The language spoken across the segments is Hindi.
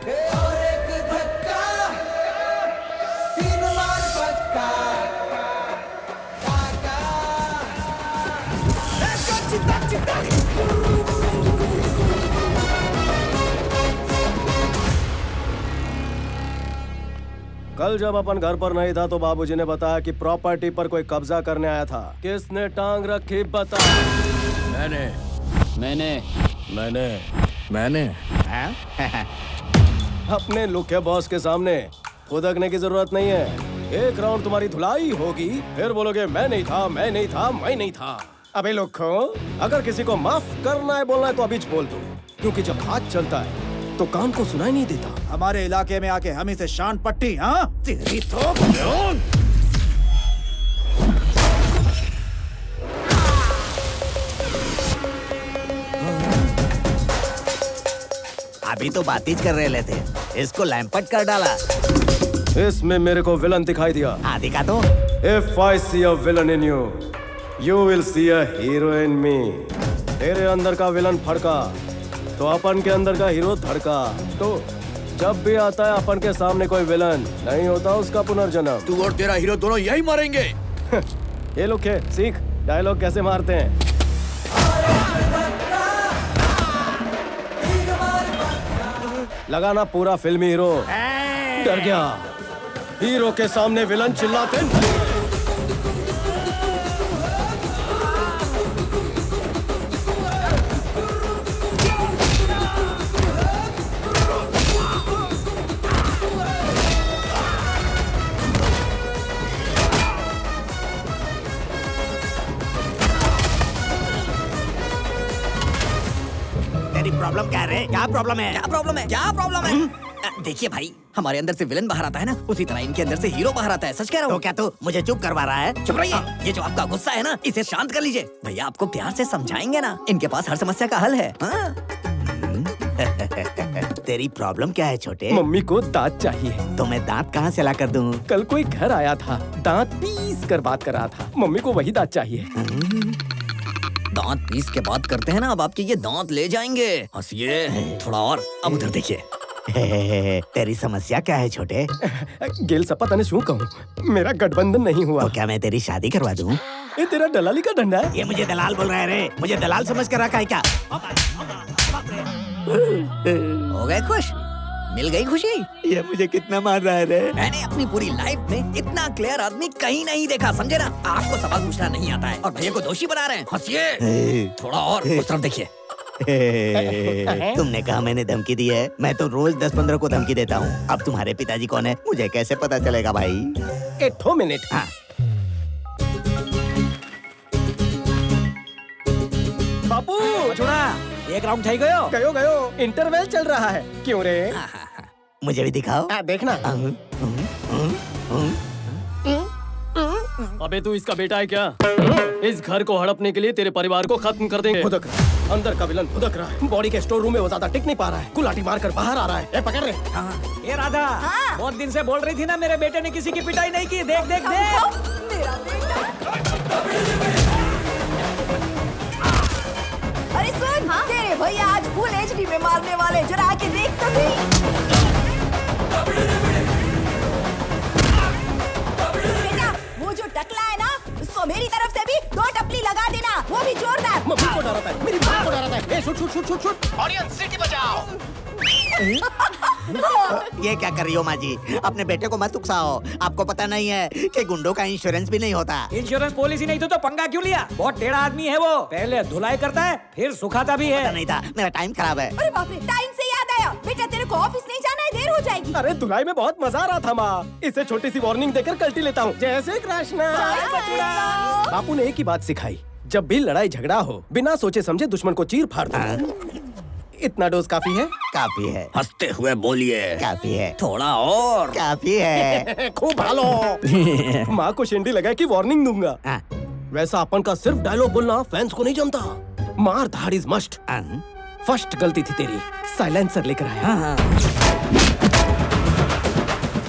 और एक धक्का, 3 बार पक्का, काका। चिता चिता। कल जब अपन घर पर नहीं था तो बाबूजी ने बताया कि प्रॉपर्टी पर कोई कब्जा करने आया था। किसने टांग रखी बता? मैंने मैंने मैंने मैंने अपने लुखे बॉस के सामने खुदकने की जरूरत नहीं है। एक राउंड तुम्हारी धुलाई होगी, फिर बोलोगे मैं नहीं था, मैं नहीं था, मैं नहीं था। अबे लुखो, अगर किसी को माफ करना है बोलना है तो अभी बोल दो, क्योंकि जब हाथ चलता है तो कान को सुनाई नहीं देता। हमारे इलाके में आके हम इसे शान पट्टी, हाँ? तेरी तो अभी तो बातचीत कर रहे थे, इसको लैंपट कर डाला। इसमें मेरे को विलन दिखाई दिया। हाँ दिखा तो। If I see a villain in you, you will see a hero in me. तेरे अंदर का विलन फड़का तो अपन के अंदर का हीरो धड़का। तो जब भी आता है अपन के सामने कोई विलन, नहीं होता उसका पुनर्जन्म। तू और तेरा हीरो दोनों यही मरेंगे। ये लोग के सीख डायलॉग कैसे मारते हैं। लगाना पूरा फिल्मी हीरो। डर गया। हीरो के सामने विलन चिल्लाते नहीं। तेरी प्रॉब्लम क्या है? क्या प्रॉब्लम है? क्या प्रॉब्लम है? क्या प्रॉब्लम है? देखिए भाई, हमारे अंदर से विलन बाहर आता है ना, उसी तरह इनके अंदर से हीरो बाहर आता है। सच कह रहा हूँ। तो क्या तू मुझे चुप करवा रहा है? चुप रहिए। ये जो आपका गुस्सा है ना, इसे शांत कर लीजिए। भैया आपको प्यार से समझाएंगे ना, इनके पास हर समस्या का हल है। तेरी प्रॉब्लम क्या है छोटे? मम्मी को दांत चाहिए। तो मैं दांत कहाँ से ला कर दूँ? कल कोई घर आया था, दांत पीस कर बात कर रहा था। मम्मी को वही दांत चाहिए। दांत पीस के बात करते हैं ना, अब आपके ये दांत ले जाएंगे। हंसिए थोड़ा और। अब उधर देखिए। तेरी समस्या क्या है छोटे? गेल सपा तने शू कहूँ, मेरा गठबंधन नहीं हुआ। तो क्या मैं तेरी शादी करवा दूँ? ये तेरा दलाली का डंडा है। ये मुझे दलाल बोल रहा है रे, मुझे दलाल समझ कर रखा है क्या? हो गए खुश? मिल गई खुशी? ये मुझे कितना मार रहा है रे। मैंने अपनी पूरी लाइफ में इतना क्लियर आदमी कहीं नहीं देखा, समझे ना? आपको सवाल पूछना नहीं आता है और भैया को दोषी बना रहे हैं। हंसिए थोड़ा और। उस तरफ देखिए। तुमने कहा मैंने धमकी दी है? मैं तो रोज 10-15 को धमकी देता हूँ। अब तुम्हारे पिताजी कौन है मुझे कैसे पता चलेगा भाई? 1 मिनट। हाँ। बापू छोड़ा, एक राउंड થઈ ગયો। गयो इंटरवल चल रहा है। क्यों रे? मुझे भी दिखाओ। देखना। अबे तू इसका बेटा है क्या? इस घर को हड़पने के लिए तेरे परिवार को खत्म कर देंगे। भुदक रहा है। अंदर का विलन भुदक रहा है। बॉडी के स्टोर रूम में वो ज्यादा टिक नहीं पा रहा है। गुलाटी मारकर बाहर आ रहा है। ए पकड़ रे। ये राधा, बहुत दिन से बोल रही थी ना मेरे बेटे ने किसी की पिटाई नहीं की। देख देख देख। मेरा बेटा। अरे सुन, तेरे भैया आज फुल एचडी में मारने वाले, जरा आके देख तो सही। बेटा, वो जो टकला है ना, उसको मेरी तरफ से भी 2 टपली लगा देना, वो भी जोरदार। मम्मी को डराता है, मेरी माँ को डराता है। ए, शूट। ऑडियंस सिटी बजाओ। ये क्या कर रही हो माँ जी? अपने बेटे को मत उकसाओ। आपको पता नहीं है कि गुंडों का इंश्योरेंस भी नहीं होता। इंश्योरेंस पॉलिसी नहीं तो पंगा क्यों लिया? बहुत टेढ़ा आदमी है वो। पहले धुलाई करता है, फिर सुखाता भी है। पता नहीं था, मेरा टाइम खराब है। अरे बाप रे, टाइम से याद आया। बेटा तेरे को ऑफिस नहीं जाना है, देर हो जाएगी। अरे धुलाई में बहुत मजा आ रहा था माँ। इसे छोटी सी वार्निंग देकर कल्टी लेता हूँ। जय श्री कृष्ण। बापू ने एक ही बात सिखाई, जब भी लड़ाई झगड़ा हो बिना सोचे समझे दुश्मन को चीर फाड़ दो। इतना डोज काफी है? काफी है। हंसते हुए बोलिए। काफी है। थोड़ा और। काफी है। खूब भालो। माँ को शेंडी लगा कि वार्निंग दूंगा। वैसा अपन का सिर्फ डायलॉग बोलना फैंस को नहीं जमता। मार धाड़ इज मस्ट। फर्स्ट गलती थी तेरी, साइलेंसर लेकर आया।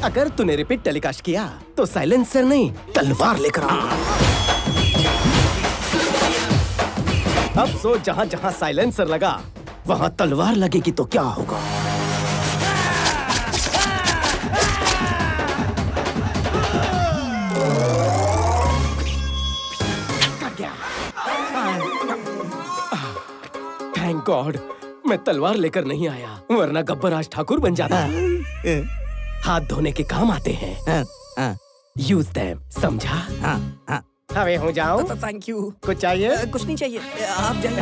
अगर तूने रिपीट टेलीकास्ट किया तो साइलेंसर नहीं तलवार लेकर आऊंगा। अब सोच, जहाँ जहाँ साइलेंसर लगा वहाँ तलवार लगेगी तो क्या होगा? थैंक गॉड मैं तलवार लेकर नहीं आया, वरना गब्बर आज ठाकुर बन जाता। हाथ धोने के काम आते हैं। यूज देम, समझा? हवे हो जाओ। Thank you. कुछ चाहिए? कुछ नहीं चाहिए, आप जाइए।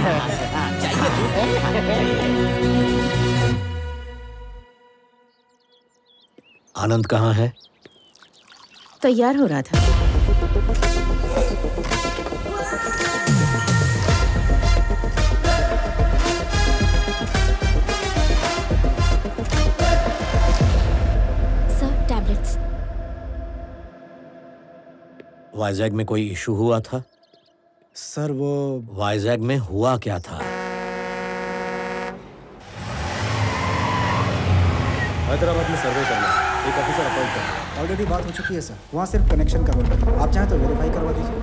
चाहिए आनंद कहाँ है? तैयार हो रहा था। Sir, tablets. वाइजैग में कोई इशू हुआ था? सर वो वाइजैग में हुआ क्या था? हैदराबाद में सर्वे करना, एक ऑफिसर अपॉइंट करना। ऑलरेडी बात हो चुकी है सर, वहाँ सिर्फ कनेक्शन करवाना है। आप चाहें तो वेरीफाई करवा दीजिए।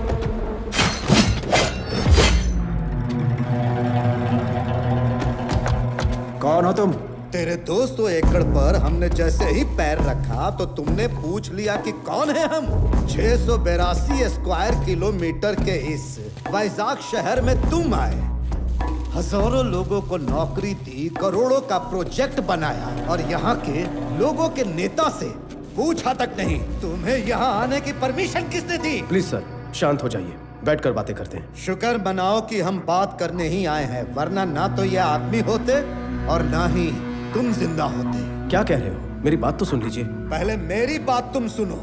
कौन हो तुम? तेरे 200 एकड़ पर हमने जैसे ही पैर रखा तो तुमने पूछ लिया कि कौन है हम। 682 स्क्वायर किलोमीटर के इस वाइजाग शहर में तुम आए, हजारों लोगों को नौकरी दी, करोड़ों का प्रोजेक्ट बनाया और यहाँ के लोगों के नेता से पूछा तक नहीं तुम्हें यहाँ आने की परमिशन किसने दी? प्लीज सर शांत हो जाइए, बैठकर बातें करते हैं। शुक्र मनाओ कि हम बात करने ही आए हैं, वरना ना तो ये आदमी होते और ना ही तुम जिंदा होते। क्या कह रहे हो? मेरी बात तो सुन लीजिए। पहले मेरी बात तुम सुनो।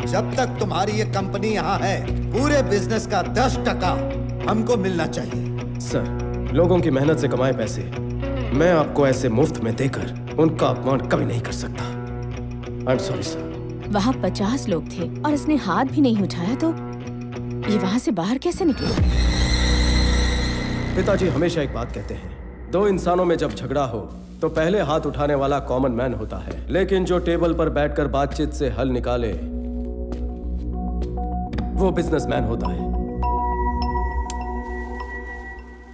जब तक तुम्हारी ये कंपनी यहाँ है, पूरे बिजनेस का 10% हमको मिलना चाहिए। सर, लोगों की मेहनत से कमाए पैसे मैं आपको ऐसे मुफ्त में देकर उनका अपमान कभी नहीं कर सकता। I am sorry sir. वहाँ 50 लोग थे और इसने हाथ भी नहीं उठाया तो ये वहाँ से बाहर कैसे निकला? पिताजी हमेशा एक बात कहते हैं, दो इंसानों में जब झगड़ा हो तो पहले हाथ उठाने वाला कॉमन मैन होता है, लेकिन जो टेबल पर बैठकर बातचीत से हल निकाले वो बिजनेसमैन होता है।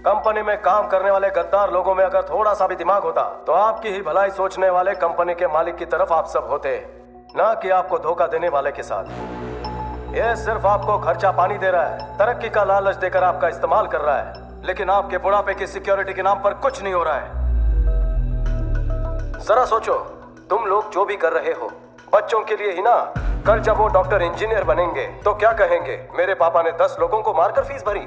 कंपनी में काम करने वाले गद्दार लोगों में अगर थोड़ा सा भी दिमाग होता तो आपकी ही भलाई सोचने वाले कंपनी के मालिक की तरफ आप सब होते, ना कि आपको धोखा देने वाले के साथ। ये सिर्फ आपको खर्चा पानी दे रहा है, तरक्की का लालच देकर आपका इस्तेमाल कर रहा है, लेकिन आपके बुढ़ापे की सिक्योरिटी के नाम पर कुछ नहीं हो रहा है। जरा सोचो, तुम लोग जो भी कर रहे हो बच्चों के लिए ही ना। कल जब वो डॉक्टर इंजीनियर बनेंगे तो क्या कहेंगे, मेरे पापा ने 10 लोगों को मारकर फीस भरी।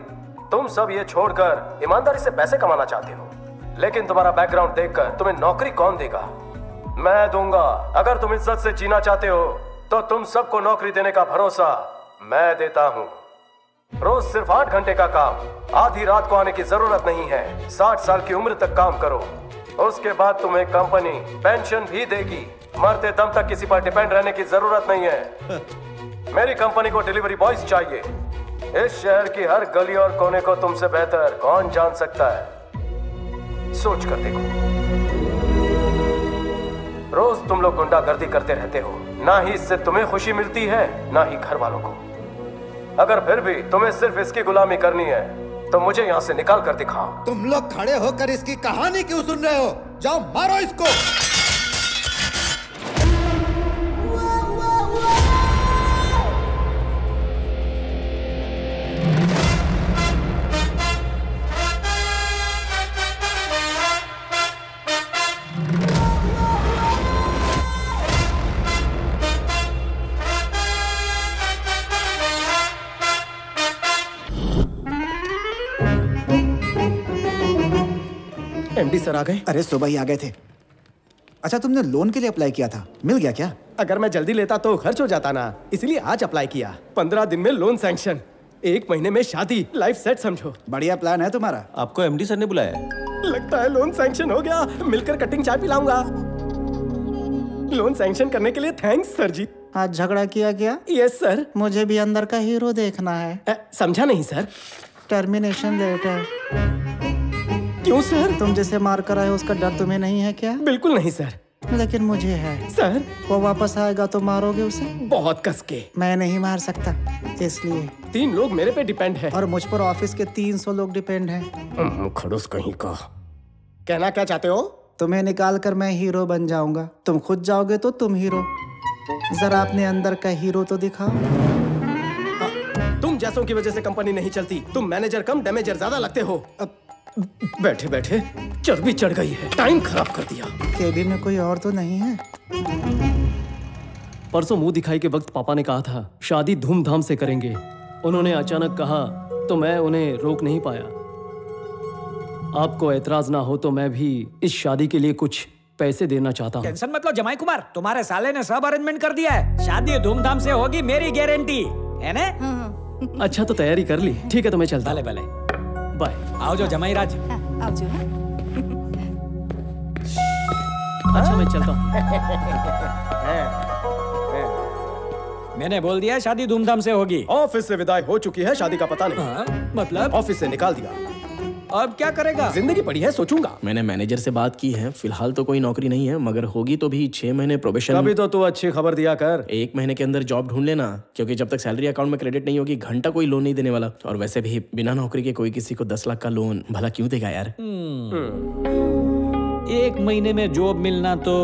तुम सब ये छोड़कर ईमानदारी से पैसे कमाना चाहते हो, लेकिन तुम्हारा बैकग्राउंड देखकर तुम्हें नौकरी कौन देगा? मैं दूंगा। अगर तुम इज्जत से जीना चाहते हो तो तुम सबको नौकरी देने का भरोसा मैं देता हूँ। रोज सिर्फ 8 घंटे का काम, आधी रात को आने की जरूरत नहीं है। 60 साल की उम्र तक काम करो, उसके बाद तुम्हें कंपनी पेंशन भी देगी। मरते दम तक किसी पर डिपेंड रहने की जरूरत नहीं है। मेरी कंपनी को डिलीवरी बॉयज चाहिए। इस शहर की हर गली और कोने को तुमसे बेहतर कौन जान सकता है? सोच कर देखो। रोज तुम लोग गुंडागर्दी करते रहते हो, ना ही इससे तुम्हें खुशी मिलती है ना ही घर वालों को। अगर फिर भी तुम्हें सिर्फ इसकी गुलामी करनी है तो मुझे यहाँ से निकाल कर दिखाओ। तुम लोग खड़े होकर इसकी कहानी क्यों सुन रहे हो? जाओ मारो इसको। एमडी सर आ गए? अरे सुबह ही आ गए थे। अच्छा, तुमने लोन के लिए अप्लाई किया था, मिल गया क्या? अगर मैं जल्दी लेता तो खर्च हो जाता ना, इसलिए आज अप्लाई किया। 15 दिन में लोन सैंक्शन, 1 महीने में शादी, लाइफ सेट समझो। बढ़िया प्लान है तुम्हारा। आपको एमडी सर ने बुलाया है? लगता है लोन सैंक्शन हो गया। मिलकर कटिंग चाय पिलाऊंगा। लोन सैंक्शन करने के लिए थैंक्स सर जी। आज झगड़ा किया क्या? Yes sir. मुझे भी अंदर का हीरो देखना है। समझा नहीं सर। Termination letter. क्यों सर? तुम जिसे मार कर आए उसका डर तुम्हें नहीं है क्या? बिल्कुल नहीं सर। लेकिन मुझे है। सर वो वापस आएगा तो मारोगे उसे? बहुत कस के। मैं नहीं मार सकता, इसलिए। 3 लोग मेरे पे डिपेंड है। और मुझ पर ऑफिस के 300 लोग डिपेंड हैं। खड़ूस कहीं का। कहना क्या चाहते हो? तुम्हें निकाल कर मैं हीरो बन जाऊंगा, तुम खुद जाओगे तो तुम हीरो। जरा अपने अंदर का हीरो तो दिखाओ। तुम जैसों की वजह से कंपनी नहीं चलती। तुम मैनेजर कम डैमेजर ज्यादा लगते हो। बैठे बैठे चर्बी चढ़ गई है, टाइम खराब कर दिया। केबिन में कोई और तो नहीं है? परसों मुंह दिखाई के वक्त पापा ने कहा था शादी धूमधाम से करेंगे। उन्होंने अचानक कहा तो मैं उन्हें रोक नहीं पाया। आपको एतराज ना हो तो मैं भी इस शादी के लिए कुछ पैसे देना चाहता हूँ। टेंशन मत लो जमाई कुमार, तुम्हारे साले ने सब अरेंजमेंट कर दिया है। शादी धूमधाम से होगी, मेरी गारंटी है ना? अच्छा तो तैयारी कर ली। ठीक है तो मैं चलता। भले भले, बाय। आओ जो जमाई राज। आओ जो। अच्छा मैं चलता हूँ। मैंने बोल दिया शादी धूमधाम से होगी। ऑफिस से विदाई हो चुकी है, शादी का पता नहीं। मतलब ऑफिस से निकाल दिया। अब क्या करेगा? जिंदगी पड़ी है, सोचूंगा। मैंने मैनेजर से बात की है, फिलहाल तो कोई नौकरी नहीं है, मगर होगी तो भी 6 महीने प्रोबेशन। कभी तो तू अच्छी खबर दिया कर। 1 महीने के अंदर जॉब ढूंढ लेना, क्योंकि जब तक सैलरी अकाउंट में क्रेडिट नहीं होगी घंटा कोई लोन नहीं देने वाला। और वैसे भी बिना नौकरी के कोई किसी को 10 लाख का लोन भला क्यों देगा यार? 1 महीने में जॉब मिलना तो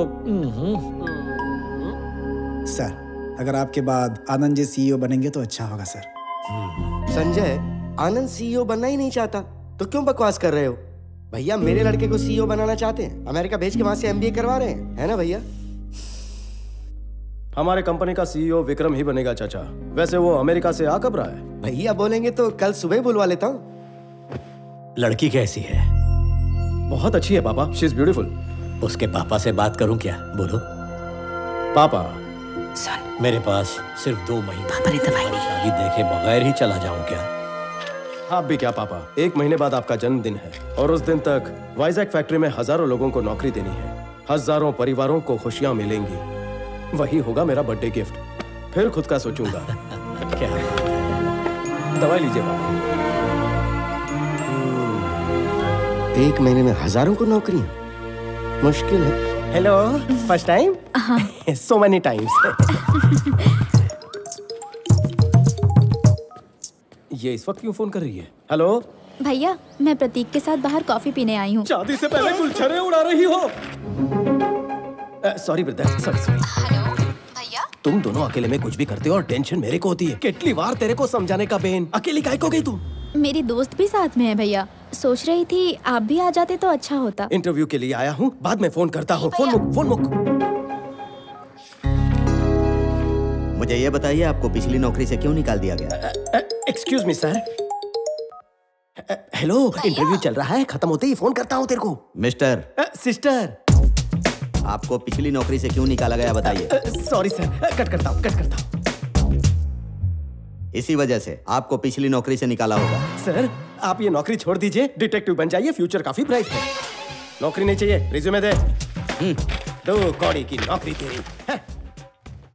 सर, अगर आपके बाद आनंद जी सीईओ बनेंगे तो अच्छा होगा सर। संजय, आनंद सीईओ बनना ही नहीं चाहता तो क्यों बकवास कर रहे हो? भैया मेरे लड़के को सीईओ बनाना चाहते हैं, अमेरिका भेज के वहां से एमबीए करवा रहे हैं, है ना भैया? हमारे कंपनी का सीईओ विक्रम ही बनेगा चाचा। वैसे वो अमेरिका से आ कब रहा है? भैया बोलेंगे तो कल सुबह बुलवा लेता हूँ। लड़की कैसी है? बहुत अच्छी है पापा, शी इज ब्यूटीफुल। उसके पापा से बात करूं क्या? बोलो। पापा मेरे पास सिर्फ 2 महीने, शादी देखे बगैर ही चला जाऊं क्या? आप भी क्या पापा, 1 महीने बाद आपका जन्मदिन है और उस दिन तक वाइजैक फैक्ट्री में हजारों लोगों को नौकरी देनी है, हजारों परिवारों को खुशियां मिलेंगी। वही होगा मेरा बर्थडे गिफ्ट। फिर खुद का सोचूंगा। क्या दवाई लीजिए पापा। 1 महीने में हजारों को नौकरी, मुश्किल है। Hello, first time? So many times. ये इस वक्त क्यों फोन कर रही है? हेलो भैया, मैं प्रतीक के साथ बाहर कॉफी पीने आई हूँ। शादी से पहले गुलछरे उड़ा रही हो? Sorry brother, sorry. हेलो भैया, तुम दोनों अकेले में कुछ भी करते हो और टेंशन मेरे को होती है। कितनी बार तेरे को समझाने का बेन, अकेली काहे को गई तुम? मेरी दोस्त भी साथ में है भैया। सोच रही थी आप भी आ जाते तो अच्छा होता। इंटरव्यू के लिए आया हूँ, बाद में फोन करता हूँ। फोन मुक। मुझे ये बताइए आपको पिछली नौकरी से क्यों निकाल दिया गया? Excuse me sir. Hello, interview चल रहा है, खत्म होते ही फोन करता हूँ तेरे को। मिस्टर सिस्टर, आपको पिछली नौकरी से क्यों निकाला गया बताइए। सॉरी सर, कट करता हूँ। इसी वजह से आपको पिछली नौकरी से निकाला होगा। सर आप ये नौकरी छोड़ दीजिए, डिटेक्टिव बन जाइए, फ्यूचर काफी ब्राइट है। नौकरी नहीं चाहिए, रिज्यूमे दे। 2 कौड़ी की नौकरी तेरी।